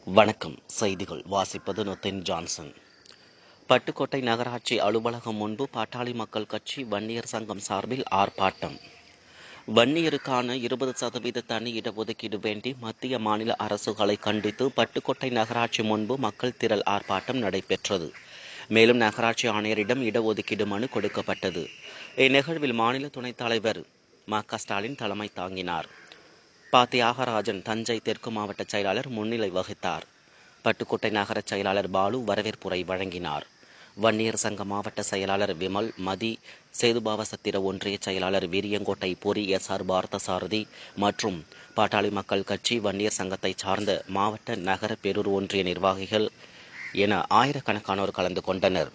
வணக்கம். செய்திகள் வாசிப்பது நொத்தின் ஜான்சன். பட்டுக்கோட்டை நகராட்சி அலுவலகம் முன்பு பாட்டாளி மக்கள் கட்சி வன்னியர் சங்கம் சார்பில் ஆர்ப்பாட்டம். வன்னியருக்கான 20% தனி இடஒதுக்கீடு வேண்டி மத்திய மாநில அரசுகளை கண்டித்து பட்டுக்கோட்டை நகராட்சி முன்பு மக்கள் திரள் ஆர்ப்பாட்டம் நடைபெற்றது. மேலும் நகராட்சி ஆணையரிடம் இடஒதுக்கீடு மனு கொடுக்கப்பட்டது. இந்நிகழ்வில் மாநில துணைத் தலைவர் ம.க.ஸ்டாலின் தலைமை தாங்கினார். ப. தியாகராஜன் தஞ்சை தெற்கு மாவட்ட செயலாளர் முன்னிலை வகித்தார். பட்டுக்கோட்டை நகர செயலாளர் பாலு வரவேற்புரை வழங்கினார். வன்னியர் சங்க மாவட்ட செயலாளர் விமல் மதி, சேதுபாவசத்திர ஒன்றிய செயலாளர் வீரியங்கோட்டை பொறி எஸ்.ஆர். பார்த்தசாரதி மற்றும் பாட்டாளி மக்கள் கட்சி வன்னியர் சங்கத்தை சார்ந்த மாவட்ட நகர பேரூர் ஒன்றிய நிர்வாகிகள் என ஆயிரக்கணக்கானோர் கலந்து கொண்டனர்.